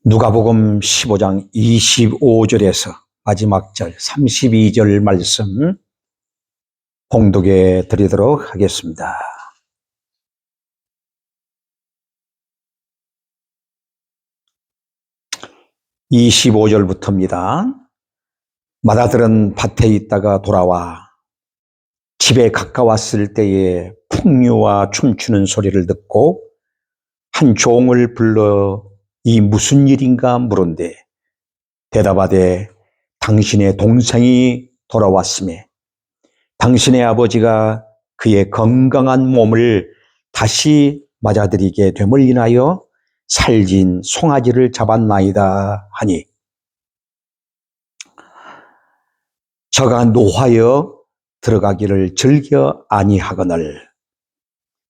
누가복음 15장 25절에서 마지막 절 32절 말씀 봉독해 드리도록 하겠습니다. (25절부터입니다) 마다들은 밭에 있다가 돌아와 집에 가까웠을 때에 풍류와 춤추는 소리를 듣고 한 종을 불러 이 무슨 일인가 물은데 대답하되 당신의 동생이 돌아왔으며 당신의 아버지가 그의 건강한 몸을 다시 맞아들이게 됨을 인하여 살진 송아지를 잡았나이다 하니 저가 노하여 들어가기를 즐겨 아니하거늘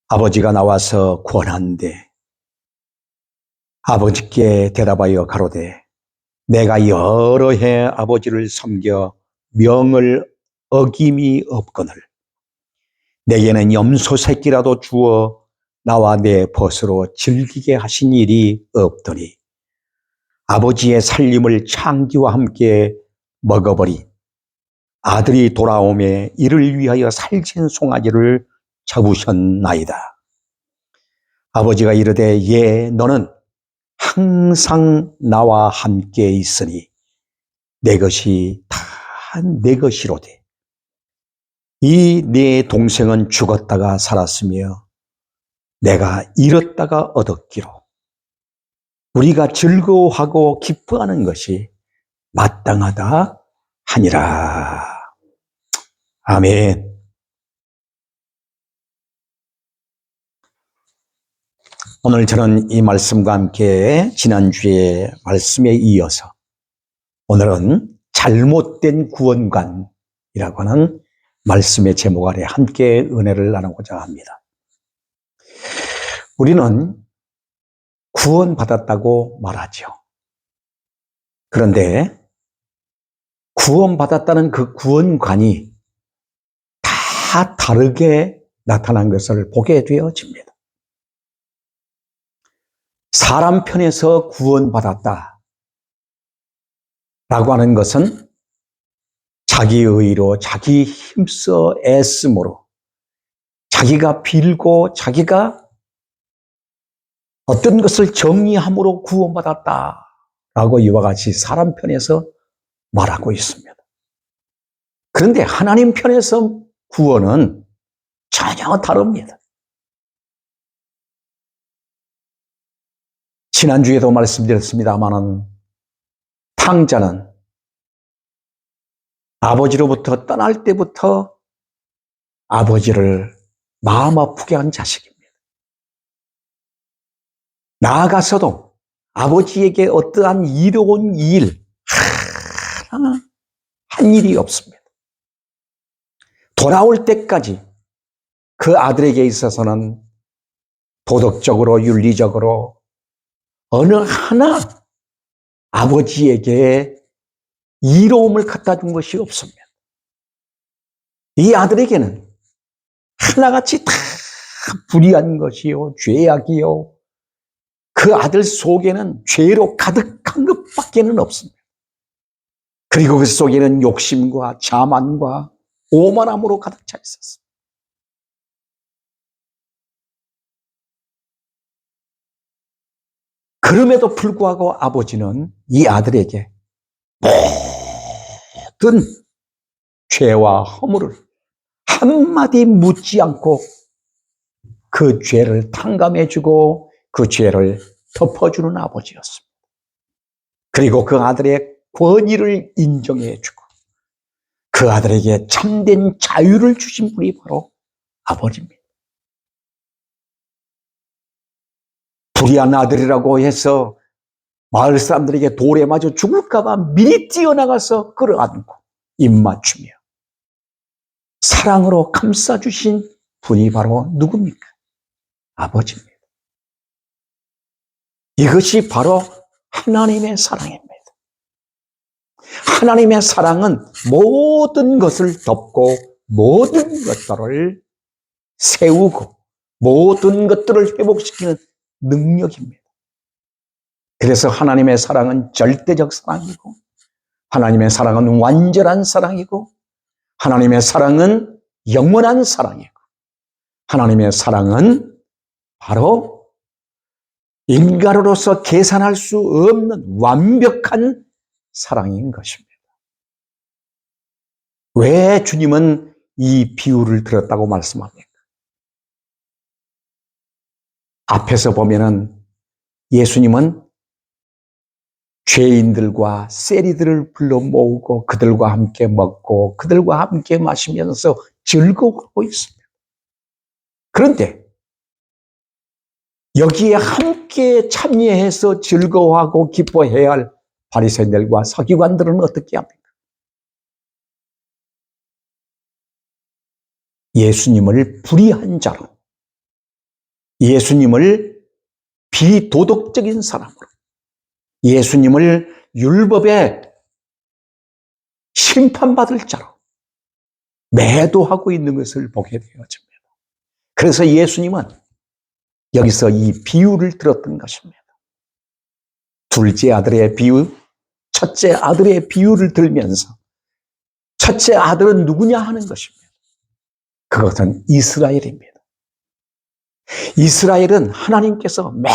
아버지가 나와서 권한대 아버지께 대답하여 가로되 내가 여러 해 아버지를 섬겨 명을 어김이 없거늘 내게는 염소 새끼라도 주어 나와 내 벗으로 즐기게 하신 일이 없더니 아버지의 살림을 창기와 함께 먹어버린 아들이 돌아오매 이를 위하여 살진 송아지를 잡으셨나이다. 아버지가 이르되 예 너는 항상 나와 함께 있으니 내 것이 다 내 것이로되 이 네 동생은 죽었다가 살았으며 내가 잃었다가 얻었기로 우리가 즐거워하고 기뻐하는 것이 마땅하다 하니라. 아멘. 오늘 저는 이 말씀과 함께 지난주의 말씀에 이어서 오늘은 잘못된 구원관이라고 하는 말씀의 제목 아래 함께 은혜를 나누고자 합니다. 우리는 구원받았다고 말하죠. 그런데 구원받았다는 그 구원관이 다 다르게 나타난 것을 보게 되어집니다. 사람 편에서 구원받았다 라고 하는 것은 자기 의로 자기 힘써 애씀으로 자기가 빌고 자기가 어떤 것을 정리함으로 구원받았다라고 이와 같이 사람 편에서 말하고 있습니다. 그런데 하나님 편에서 구원은 전혀 다릅니다. 지난주에도 말씀드렸습니다마는 탕자는 아버지로부터 떠날 때부터 아버지를 마음 아프게 한 자식입니다. 나아가서도 아버지에게 어떠한 이로운 일 하나 한 일이 없습니다. 돌아올 때까지 그 아들에게 있어서는 도덕적으로 윤리적으로 어느 하나 아버지에게 이로움을 갖다 준 것이 없습니다. 이 아들에게는 하나같이 다 불의한 것이요 죄악이요 그 아들 속에는 죄로 가득한 것밖에는 없습니다. 그리고 그 속에는 욕심과 자만과 오만함으로 가득 차 있었습니다. 그럼에도 불구하고 아버지는 이 아들에게 모든 죄와 허물을 한마디 묻지 않고 그 죄를 탕감해주고 그 죄를 덮어주는 아버지였습니다. 그리고 그 아들의 권위를 인정해주고 그 아들에게 참된 자유를 주신 분이 바로 아버지입니다. 불의한 아들이라고 해서 마을 사람들에게 돌에 맞아 죽을까 봐 미리 뛰어나가서 끌어안고 입맞추며 사랑으로 감싸주신 분이 바로 누굽니까? 아버지입니다. 이것이 바로 하나님의 사랑입니다. 하나님의 사랑은 모든 것을 덮고 모든 것들을 세우고 모든 것들을 회복시키는 능력입니다. 그래서 하나님의 사랑은 절대적 사랑이고, 하나님의 사랑은 완전한 사랑이고, 하나님의 사랑은 영원한 사랑이고, 하나님의 사랑은 바로 인간으로서 계산할 수 없는 완벽한 사랑인 것입니다. 왜 주님은 이 비유를 들었다고 말씀합니까? 앞에서 보면은 예수님은 죄인들과 세리들을 불러 모으고 그들과 함께 먹고 그들과 함께 마시면서 즐거워하고 있습니다. 그런데 여기에 함께 참여해서 즐거워하고 기뻐해야 할 바리새인들과 서기관들은 어떻게 합니까? 예수님을 불의한 자로, 예수님을 비도덕적인 사람으로, 예수님을 율법에 심판받을 자로 매도하고 있는 것을 보게 되어집니다. 그래서 예수님은 여기서 이 비유를 들었던 것입니다. 둘째 아들의 비유, 첫째 아들의 비유를 들면서 첫째 아들은 누구냐 하는 것입니다. 그것은 이스라엘입니다. 이스라엘은 하나님께서 맨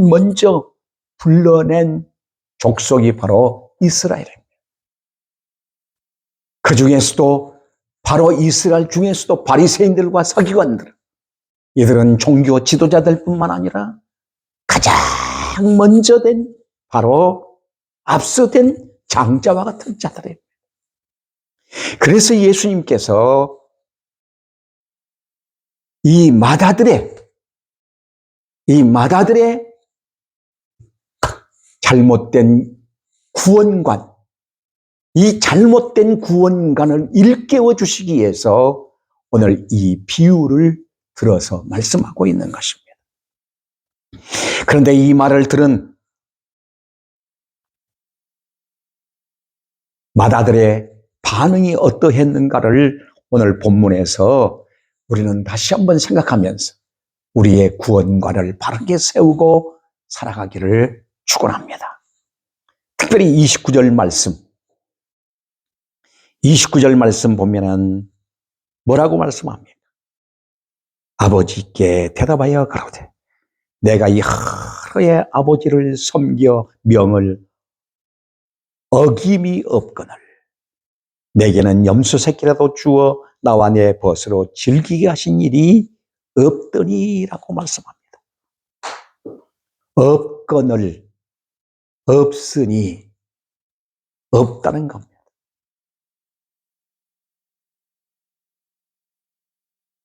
먼저 불러낸 족속이 바로 이스라엘입니다. 그 중에서도 바로 이스라엘 중에서도 바리새인들과 서기관들, 이들은 종교 지도자들뿐만 아니라 가장 먼저 된 바로 앞서된 장자와 같은 자들이에요. 그래서 예수님께서 이 마다들의 잘못된 구원관, 이 잘못된 구원관을 일깨워 주시기 위해서 오늘 이 비유를 들어서 말씀하고 있는 것입니다. 그런데 이 말을 들은 마다들의 반응이 어떠했는가를 오늘 본문에서 우리는 다시 한번 생각하면서 우리의 구원관을 바르게 세우고 살아가기를 축원합니다. 특별히 29절 말씀 보면은 뭐라고 말씀합니까? 아버지께 대답하여 가로되 내가 이 하루에 아버지를 섬겨 명을 어김이 없거늘 내게는 염소 새끼라도 주어 나와 내 벗으로 즐기게 하신 일이 없더니라고 말씀합니다. 없거늘, 없으니, 없다는 겁니다.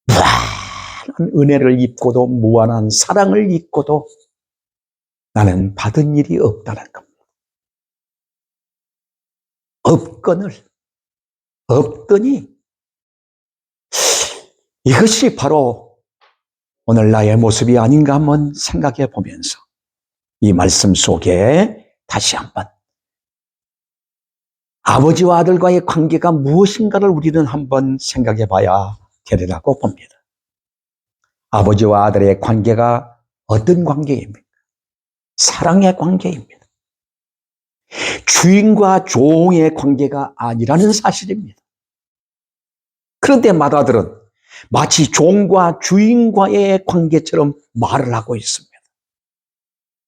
무한한 은혜를 입고도 무한한 사랑을 입고도 나는 받은 일이 없다는 겁니다. 없거늘, 없더니 이것이 바로 오늘 나의 모습이 아닌가 한번 생각해 보면서 이 말씀 속에 다시 한번 아버지와 아들과의 관계가 무엇인가를 우리는 한번 생각해 봐야 되리라고 봅니다. 아버지와 아들의 관계가 어떤 관계입니까? 사랑의 관계입니다. 주인과 종의 관계가 아니라는 사실입니다. 그런데 마다들은 마치 종과 주인과의 관계처럼 말을 하고 있습니다.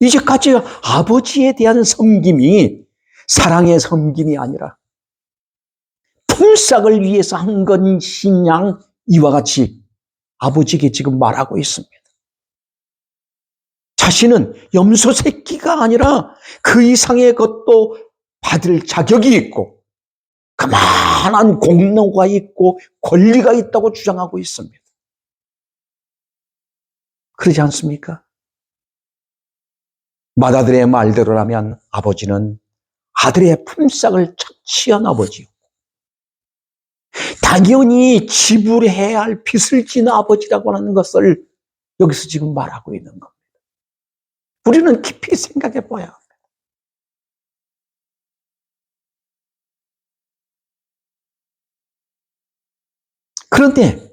이제까지 아버지에 대한 섬김이 사랑의 섬김이 아니라 품삯을 위해서 한 것이냐 이와 같이 아버지에게 지금 말하고 있습니다. 자신은 염소 새끼가 아니라 그 이상의 것도 받을 자격이 있고 그만한 공로가 있고 권리가 있다고 주장하고 있습니다. 그러지 않습니까? 마다들의 말대로라면 아버지는 아들의 품삯을 착취한 아버지요. 당연히 지불해야 할 빚을 지는 아버지라고 하는 것을 여기서 지금 말하고 있는 겁니다. 우리는 깊이 생각해 봐야 합니다. 그런데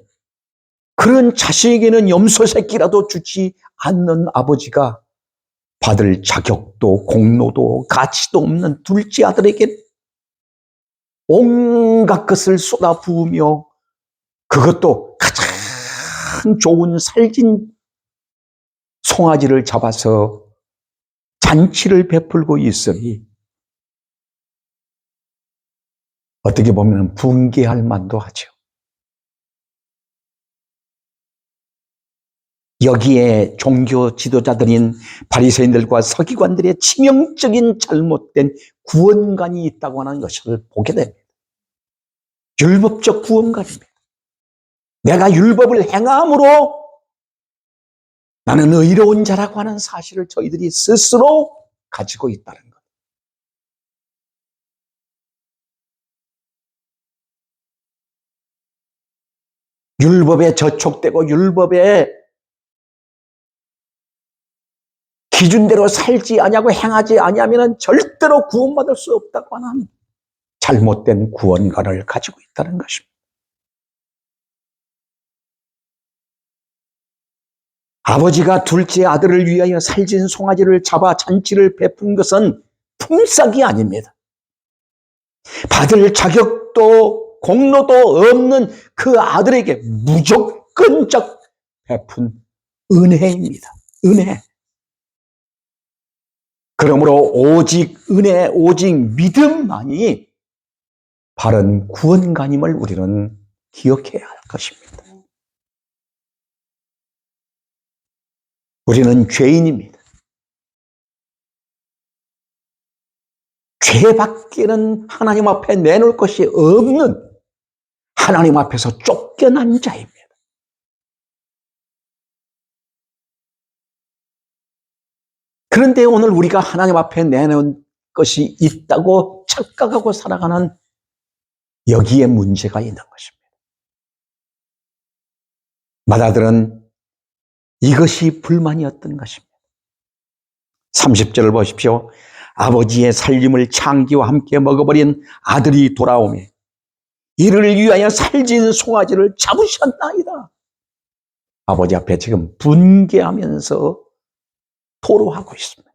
그런 자식에게는 염소 새끼라도 주지 않는 아버지가 받을 자격도 공로도 가치도 없는 둘째 아들에게 온갖 것을 쏟아부으며 그것도 가장 좋은 살진 송아지를 잡아서 잔치를 베풀고 있으니 어떻게 보면 분개할 만도 하죠. 여기에 종교 지도자들인 바리새인들과 서기관들의 치명적인 잘못된 구원관이 있다고 하는 것을 보게 됩니다. 율법적 구원관입니다. 내가 율법을 행함으로 나는 의로운 자라고 하는 사실을 저희들이 스스로 가지고 있다는 것. 율법에 저촉되고 율법에 기준대로 살지 아니하고 행하지 아니하면 절대로 구원받을 수 없다고 하는 잘못된 구원관을 가지고 있다는 것입니다. 아버지가 둘째 아들을 위하여 살진 송아지를 잡아 잔치를 베푼 것은 품삯이 아닙니다. 받을 자격도 공로도 없는 그 아들에게 무조건적 베푼 은혜입니다. 은혜. 그러므로 오직 은혜, 오직 믿음만이 바른 구원관임을 우리는 기억해야 할 것입니다. 우리는 죄인입니다. 죄밖에는 하나님 앞에 내놓을 것이 없는 하나님 앞에서 쫓겨난 자입니다. 그런데 오늘 우리가 하나님 앞에 내놓은 것이 있다고 착각하고 살아가는 여기에 문제가 있는 것입니다. 마다들은 이것이 불만이었던 것입니다. 30절을 보십시오. 아버지의 살림을 창기와 함께 먹어버린 아들이 돌아오며 이를 위하여 살진 송아지를 잡으셨나이다. 아버지 앞에 지금 분개하면서 토로하고 있습니다.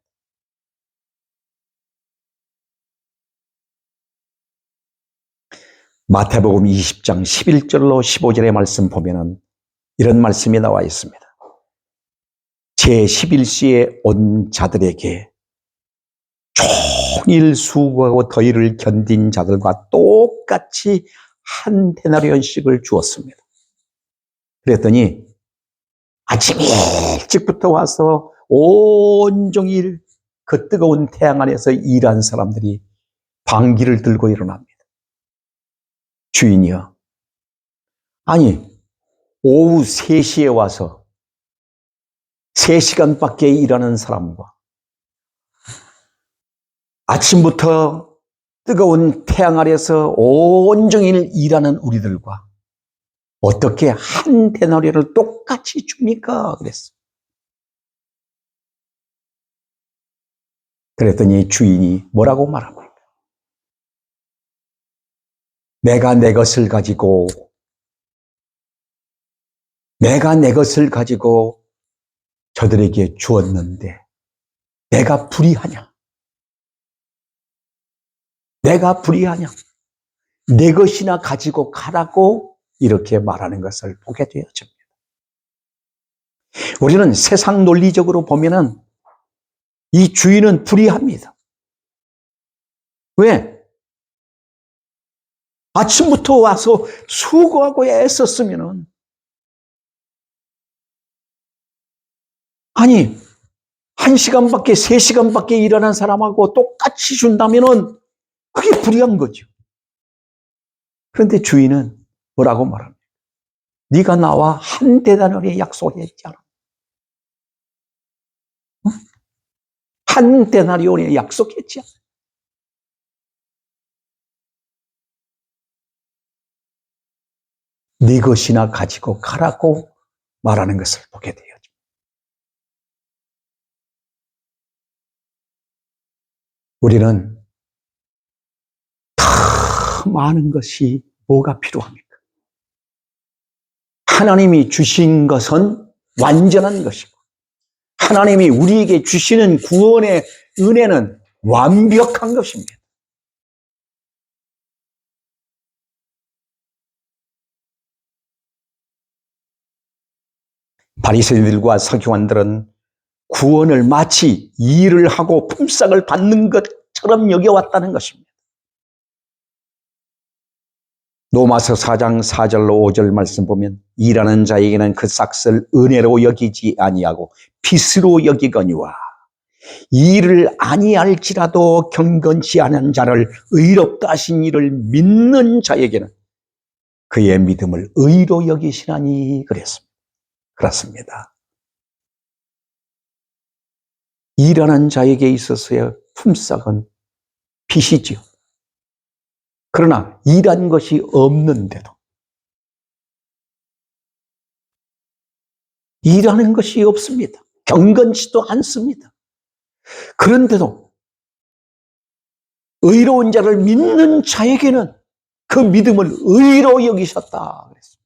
마태복음 20장 11절로 15절의 말씀 보면은 이런 말씀이 나와 있습니다. 제11시에 온 자들에게 종일 수고하고 더위를 견딘 자들과 똑같이 한 데나리온씩을 주었습니다. 그랬더니 아침 일찍부터 와서 온종일 그 뜨거운 태양 안에서 일한 사람들이 방귀를 들고 일어납니다. 주인이요. 아니, 오후 3시에 와서 3시간밖에 일하는 사람과 아침부터 뜨거운 태양 아래서 온종일 일하는 우리들과 어떻게 한 데나리온을 똑같이 줍니까? 그랬어요. 그랬더니 주인이 뭐라고 말합니까? 내가 내 것을 가지고 저들에게 주었는데 내가 불의하냐? 내 것이나 가지고 가라고 이렇게 말하는 것을 보게 되어집니다. 우리는 세상 논리적으로 보면은 이 주인은 불의합니다. 왜? 아침부터 와서 수고하고 애썼으면은 아니 1시간밖에 3시간밖에 일하는 사람하고 똑같이 준다면은 그게 불의한 거죠. 그런데 주인은 뭐라고 말합니까? 네가 나와 한 데나리온의 약속을 했잖아. 응? 한 데나리온의 약속했지. 네 것이나 가지고 가라고 말하는 것을 보게 돼요. 우리는 더 많은 것이 뭐가 필요합니까? 하나님이 주신 것은 완전한 것이고 하나님이 우리에게 주시는 구원의 은혜는 완벽한 것입니다. 바리새인들과 서기관들은 구원을 마치 일을 하고 품삯을 받는 것처럼 여겨왔다는 것입니다. 로마서 4장 4절로 5절 말씀 보면 일하는 자에게는 그 삭을 은혜로 여기지 아니하고 빚으로 여기거니와 일을 아니할지라도 경건치 않은 자를 의롭다 하신 이를 믿는 자에게는 그의 믿음을 의로 여기시나니 그랬습니다. 그렇습니다. 일하는 자에게 있어서의 품삯은 빚이지요. 그러나 일한 것이 없는데도, 일하는 것이 없습니다. 경건치도 않습니다. 그런데도 의로운 자를 믿는 자에게는 그 믿음을 의로 여기셨다 그랬습니다.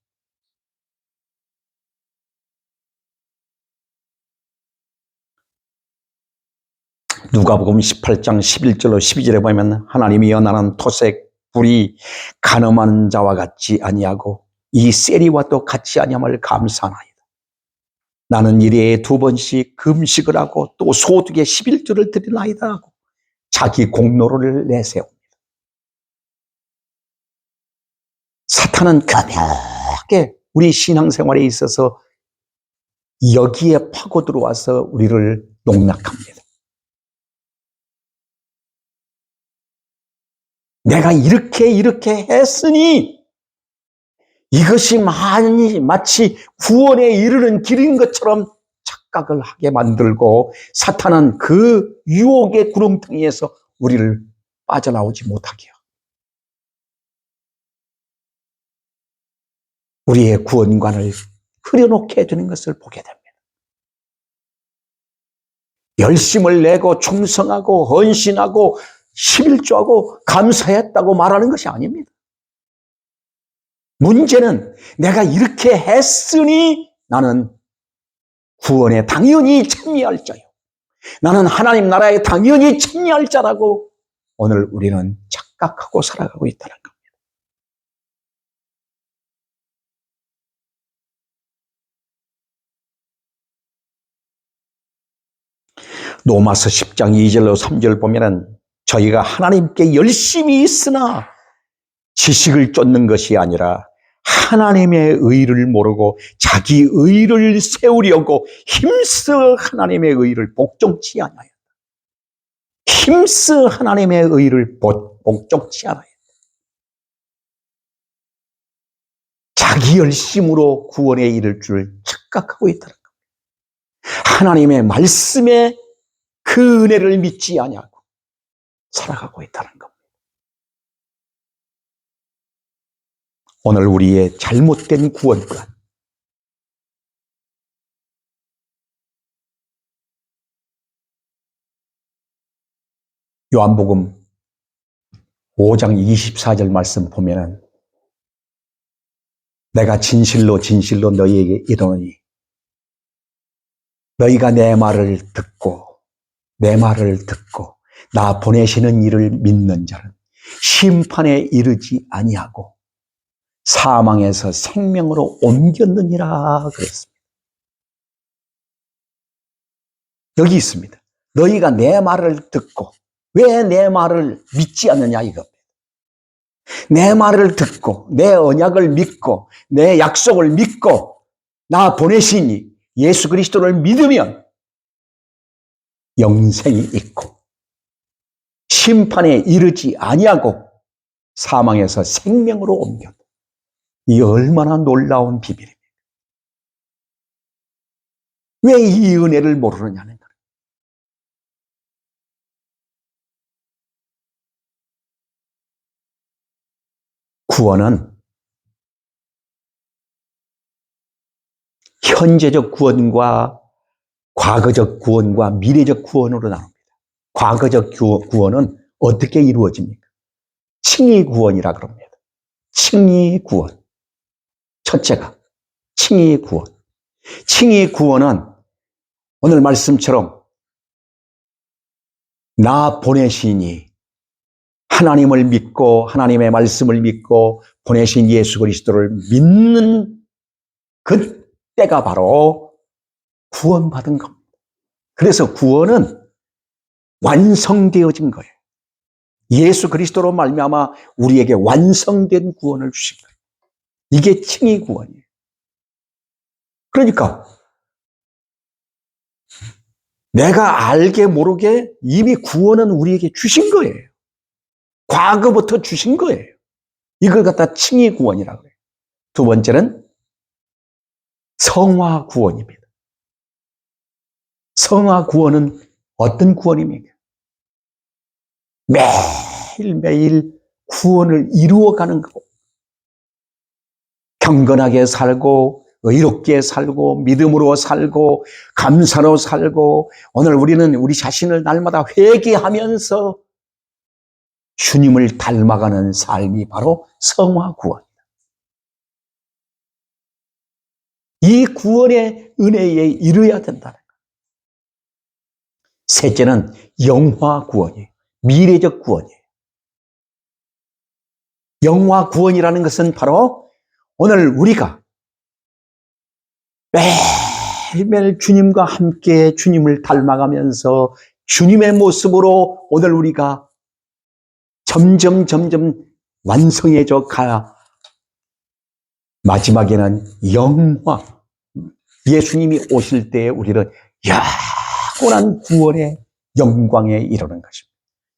누가복음 18장 11절로 12절에 보면 하나님이 연하는 토색 불이 간음하는 자와 같지 아니하고 이 세리와 또 같지 아니함을 감사하나이다. 나는 일에 2번씩 금식을 하고 또 소득의 11조를 드리나이다 하고 자기 공로를 내세웁니다. 사탄은 교묘하게 우리 신앙생활에 있어서 여기에 파고 들어와서 우리를 농락합니다. 내가 이렇게 했으니 이것이 마치 구원에 이르는 길인 것처럼 착각을 하게 만들고 사탄은 그 유혹의 구렁텅이에서 우리를 빠져나오지 못하게 해요. 우리의 구원관을 흐려놓게 해주는 것을 보게 됩니다. 열심을 내고 충성하고 헌신하고 11조하고 감사했다고 말하는 것이 아닙니다. 문제는 내가 이렇게 했으니 나는 구원에 당연히 참여할 자요. 나는 하나님 나라에 당연히 참여할 자라고 오늘 우리는 착각하고 살아가고 있다는 겁니다. 로마서 10장 2절로 3절 보면은 저희가 하나님께 열심히 있으나 지식을 쫓는 것이 아니라 하나님의 의를 모르고 자기 의를 세우려고 힘써 하나님의 의를 복종치 않아요. 힘써 하나님의 의를 복종치 않아요. 자기 열심으로 구원에 이를 줄 착각하고 있다는 겁니다. 하나님의 말씀에 그 은혜를 믿지 아니하고 살아가고 있다는 겁니다. 오늘 우리의 잘못된 구원관, 요한복음 5장 24절 말씀 보면은 내가 진실로 진실로 너희에게 이르노니 너희가 내 말을 듣고 나 보내시는 이를 믿는 자는 심판에 이르지 아니하고 사망에서 생명으로 옮겼느니라 그랬습니다. 여기 있습니다. 너희가 내 말을 듣고 왜 내 말을 믿지 않느냐 이겁니다. 내 말을 듣고 내 언약을 믿고 내 약속을 믿고 나 보내시니 예수 그리스도를 믿으면 영생이 있고 심판에 이르지 아니하고 사망에서 생명으로 옮겼다. 이 얼마나 놀라운 비밀입니까? 왜 이 은혜를 모르느냐는 거예요. 구원은 현재적 구원과 과거적 구원과 미래적 구원으로 나눕니다. 과거적 구원은 어떻게 이루어집니까? 칭의 구원이라 그럽니다. 칭의 구원. 첫째가 칭의 구원. 칭의 구원은 오늘 말씀처럼 나 보내시니 하나님을 믿고 하나님의 말씀을 믿고 보내신 예수 그리스도를 믿는 그때가 바로 구원받은 겁니다. 그래서 구원은 완성되어진 거예요. 예수 그리스도로 말미암아 우리에게 완성된 구원을 주신 거예요. 이게 칭의 구원이에요. 그러니까 내가 알게 모르게 이미 구원은 우리에게 주신 거예요. 과거부터 주신 거예요. 이걸 갖다 칭의 구원이라고 해요. 두 번째는 성화 구원입니다. 성화 구원은 어떤 구원입니까? 매일매일 구원을 이루어가는 거고, 경건하게 살고 의롭게 살고 믿음으로 살고 감사로 살고, 오늘 우리는 우리 자신을 날마다 회개하면서 주님을 닮아가는 삶이 바로 성화 구원입니다. 이 구원의 은혜에 이르러야 된다는 거예요. 셋째는 영화 구원이에요. 미래적 구원이에요. 영화 구원이라는 것은 바로 오늘 우리가 매일매일 주님과 함께 주님을 닮아가면서 주님의 모습으로 오늘 우리가 점점 완성해져 가야 마지막에는 영화, 예수님이 오실 때에 우리는 영원한 구원의 영광에 이르는 것입니다.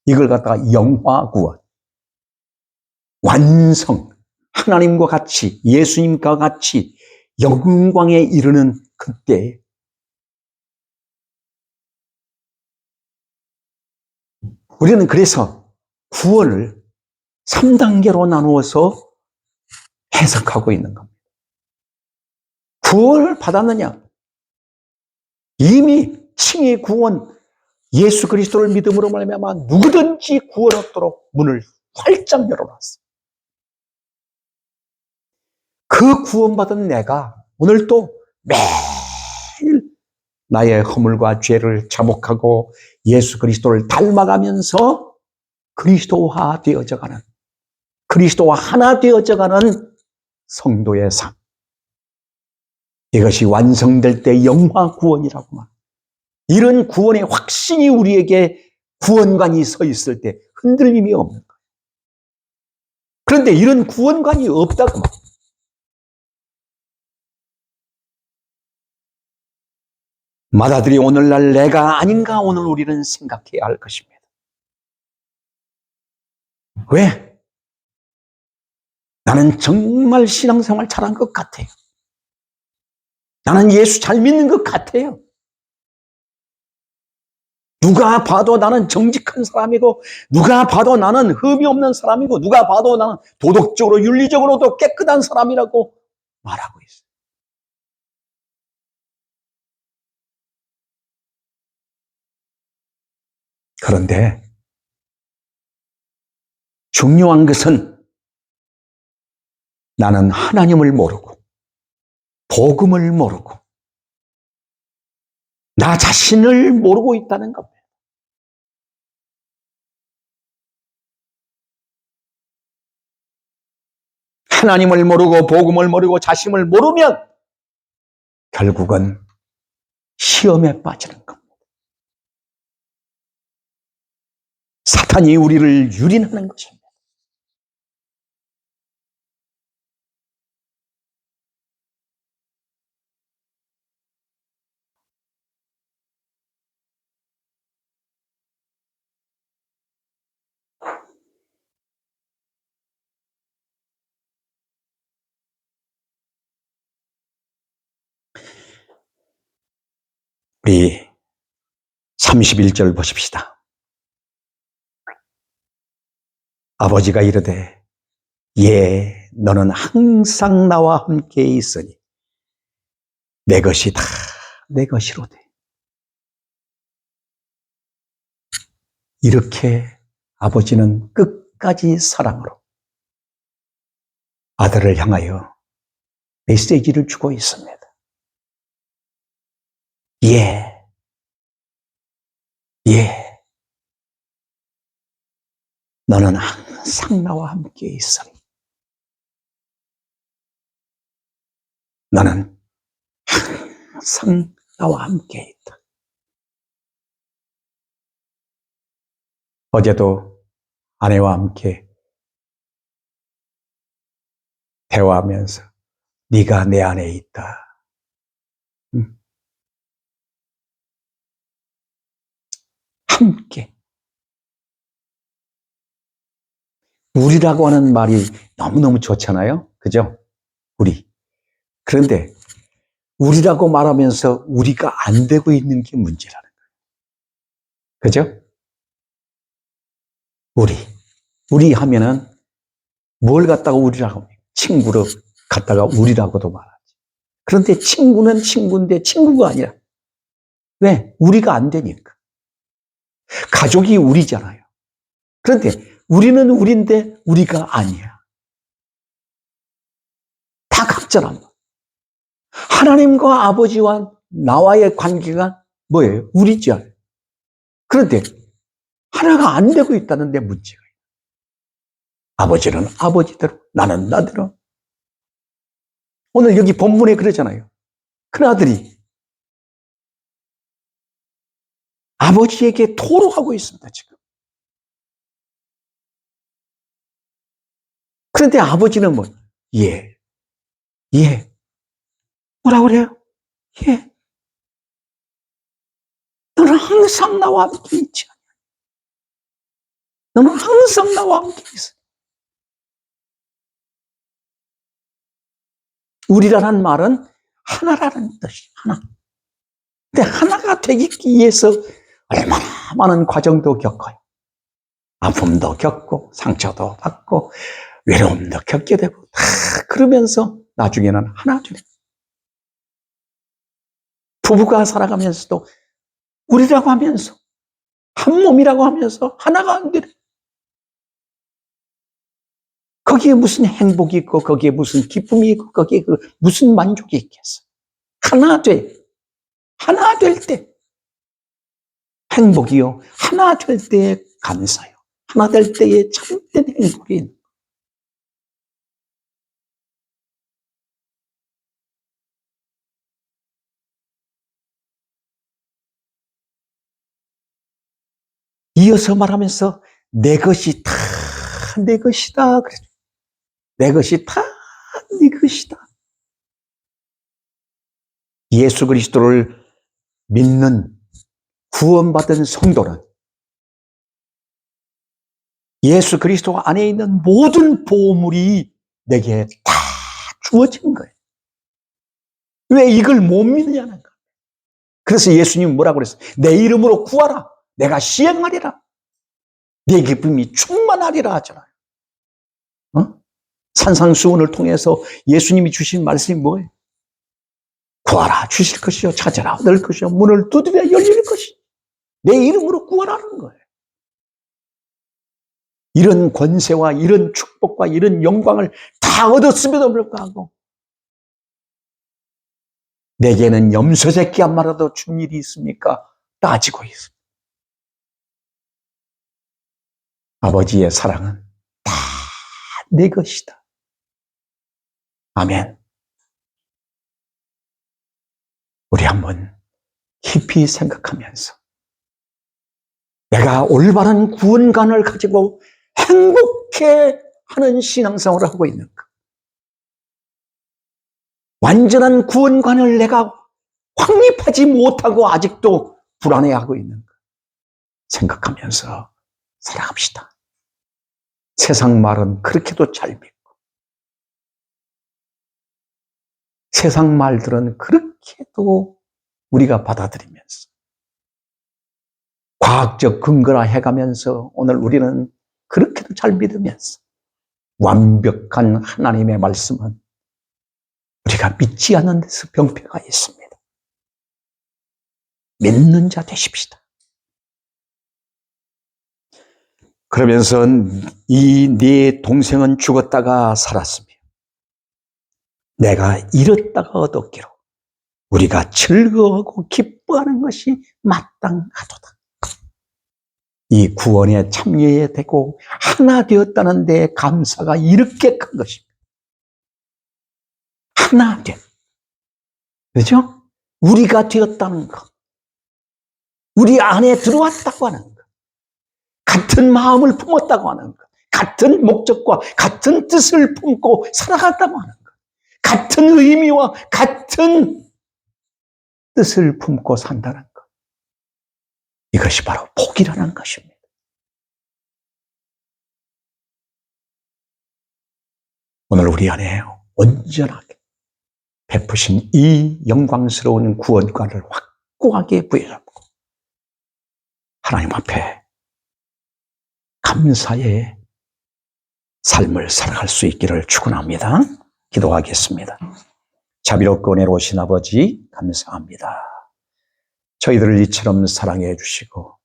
이걸 갖다가 영화 구원, 완성, 하나님과 같이 예수님과 같이 영광에 이르는 그때 우리는 그래서 구원을 3단계로 나누어서 해석하고 있는 겁니다. 구원을 받았느냐? 이미 칭의 구원, 예수 그리스도를 믿음으로 말미암아 누구든지 구원 얻도록 문을 활짝 열어놨어요. 그 구원받은 내가 오늘 또 매일 나의 허물과 죄를 자복하고 예수 그리스도를 닮아가면서 그리스도화 되어져가는, 그리스도와 하나 되어져가는 성도의 삶. 이것이 완성될 때 영화 구원이라고 말. 이런 구원의 확신이 우리에게 구원관이 서 있을 때 흔들림이 없는 거예요. 그런데 이런 구원관이 없다고 말. 마다들이 오늘날 내가 아닌가 오늘 우리는 생각해야 할 것입니다. 왜? 나는 정말 신앙생활 잘한 것 같아요. 나는 예수 잘 믿는 것 같아요. 누가 봐도 나는 정직한 사람이고, 누가 봐도 나는 흠이 없는 사람이고, 누가 봐도 나는 도덕적으로 윤리적으로도 깨끗한 사람이라고 말하고 있어요. 그런데 중요한 것은 나는 하나님을 모르고 복음을 모르고 나 자신을 모르고 있다는 겁니다. 하나님을 모르고 복음을 모르고 자신을 모르면 결국은 시험에 빠지는 겁니다. 사탄이 우리를 유린하는 것입니다. 우리 31절 보십시다. 아버지가 이르되 예, 너는 항상 나와 함께 있으니 내 것이 다 내 것이로되. 이렇게 아버지는 끝까지 사랑으로 아들을 향하여 메시지를 주고 있습니다. 예, 너는 항상 나와 함께 있으니 너는 항상 나와 함께 있다. 어제도 아내와 함께 대화하면서 네가 내 안에 있다. 함께. 우리라고 하는 말이 너무너무 좋잖아요. 그죠? 우리. 그런데 우리라고 말하면서 우리가 안 되고 있는 게 문제라는 거예요. 그죠? 우리 하면은 뭘 갖다가 우리라고 합니까? 친구를 갖다가 우리라고도 말하지. 그런데 친구는 친구인데 친구가 아니라. 왜? 우리가 안 되니까. 가족이 우리잖아요. 그런데 우리는 우리인데 우리가 아니야. 다 각자란 말. 하나님과 아버지와 나와의 관계가 뭐예요? 우리죠. 그런데 하나가 안 되고 있다는 데 문제가 있어요. 아버지는 아버지대로, 나는 나대로. 오늘 여기 본문에 그러잖아요. 큰아들이 아버지에게 토로하고 있습니다, 지금. 그런데 아버지는 뭐, 예. 뭐라 그래요? 예. 너는 항상 나와 함께 있지 않냐? 너는 항상 나와 함께 있어. 우리라는 말은 하나라는 뜻이 하나. 근데 하나가 되기 위해서 얼마나 많은 과정도 겪어요. 아픔도 겪고 상처도 받고 외로움도 겪게 되고 다 그러면서 나중에는 하나 되는. 부부가 살아가면서도 우리라고 하면서 한 몸이라고 하면서 하나가 안 되는. 거기에 무슨 행복이 있고 거기에 무슨 기쁨이 있고 거기에 무슨 만족이 있겠어. 하나 될 때 행복이요. 하나 될 때의 감사요. 하나 될 때의 참된 행복이. 이어서 말하면서 내 것이 다 내 것이다. 그래. 내 것이 다 네 것이다. 예수 그리스도를 믿는 구원받은 성도는 예수 그리스도 안에 있는 모든 보물이 내게 다 주어진 거예요. 왜 이걸 못 믿느냐는 거예요. 그래서 예수님은 뭐라고 그랬어요? 내 이름으로 구하라. 내가 시행하리라. 내 기쁨이 충만하리라 하잖아요. 산상수훈을 통해서 예수님이 주신 말씀이 뭐예요? 구하라 주실 것이요. 찾아라 얻을 것이요. 문을 두드려 열릴 것이. 내 이름으로 구하라는 거예요. 이런 권세와 이런 축복과 이런 영광을 다 얻었음에도 불구하고 내게는 염소 새끼 한 마리라도 준 일이 있습니까? 따지고 있습니다. 아버지의 사랑은 다 내 것이다. 아멘. 우리 한번 깊이 생각하면서 내가 올바른 구원관을 가지고 행복해하는 신앙생활을 하고 있는가? 완전한 구원관을 내가 확립하지 못하고 아직도 불안해하고 있는가? 생각하면서 살아갑시다. 세상 말은 그렇게도 잘 믿고 세상 말들은 그렇게도 우리가 받아들이면서 과학적 근거라 해가면서 오늘 우리는 그렇게도 잘 믿으면서 완벽한 하나님의 말씀은 우리가 믿지 않는 데서 병폐가 있습니다. 믿는 자 되십시다. 그러면서 이 네 동생은 죽었다가 살았으며 내가 잃었다가 얻었기로 우리가 즐거워하고 기뻐하는 것이 마땅하도다. 이 구원에 참여해야 되고 하나 되었다는 데 감사가 이렇게 큰 것입니다. 하나 된. 그죠? 우리가 되었다는 것. 우리 안에 들어왔다고 하는 것. 같은 마음을 품었다고 하는 것. 같은 목적과 같은 뜻을 품고 살아갔다고 하는 것. 같은 의미와 같은 뜻을 품고 산다는 것. 이것이 바로 복이라는 것입니다. 오늘 우리 안에 온전하게 베푸신 이 영광스러운 구원관을 확고하게 부여잡고 하나님 앞에 감사의 삶을 살아갈 수 있기를 축원합니다. 기도하겠습니다. 자비롭고 은혜로우신 아버지 감사합니다. 저희들을 이처럼 사랑해 주시고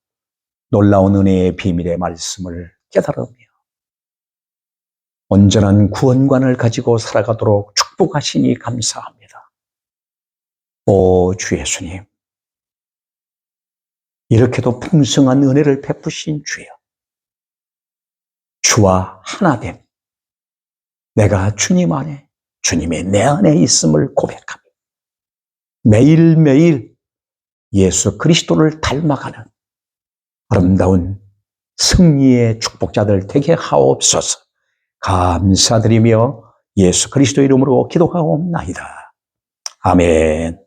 놀라운 은혜의 비밀의 말씀을 깨달으며 온전한 구원관을 가지고 살아가도록 축복하시니 감사합니다. 오 주 예수님, 이렇게도 풍성한 은혜를 베푸신 주여, 주와 하나됨, 내가 주님 안에, 주님의 내 안에 있음을 고백하며 매일매일 예수 그리스도를 닮아가는 아름다운 승리의 축복자들 되게 하옵소서. 감사드리며 예수 그리스도 이름으로 기도하옵나이다. 아멘.